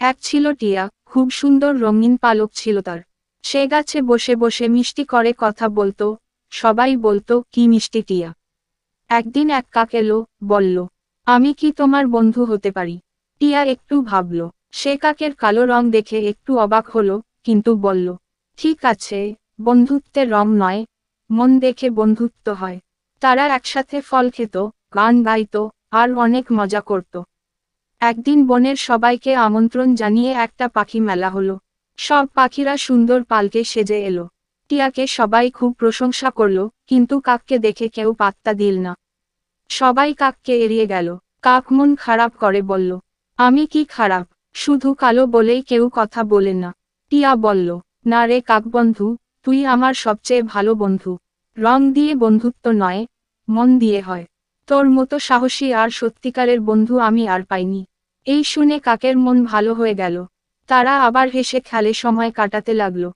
এক ছিল টিয়া, খুব সুন্দর রঙিন পালক ছিল তার। সে গাছে বসে বসে মিষ্টি করে কথা বলতো, সবাই বলতো কি মিষ্টি টিয়া। একদিন এক কাক এলো, বলল, আমি কি তোমার বন্ধু হতে পারি? টিয়া একটু ভাবল। সে কাকের কালো রং দেখে একটু অবাক হলো, কিন্তু বলল, ঠিক আছে, বন্ধুত্বের রং নয়, মন দেখে বন্ধুত্ব হয়। তারা একসাথে ফল খেত, গান গাইত, আর অনেক মজা করত। একদিন বনের সবাইকে আমন্ত্রণ জানিয়ে একটা পাখি মেলা হলো। সব পাখিরা সুন্দর পালকে সেজে এলো। টিয়াকে সবাই খুব প্রশংসা করলো, কিন্তু কাককে দেখে কেউ পাত্তা দিল না। সবাই কাককে এড়িয়ে গেল। কাক মন খারাপ করে বলল, আমি কি খারাপ? শুধু কালো বলেই কেউ কথা বলে না। টিয়া বলল, না রে কাক বন্ধু, তুই আমার সবচেয়ে ভালো বন্ধু। রং দিয়ে বন্ধুত্ব নয়, মন দিয়ে হয়। তোর মতো সাহসী আর সত্যিকারের বন্ধু আমি আর পাইনি। এই শুনে কাকের মন ভালো হয়ে গেল। তারা আবার হেসে খেলে সময় কাটাতে লাগলো।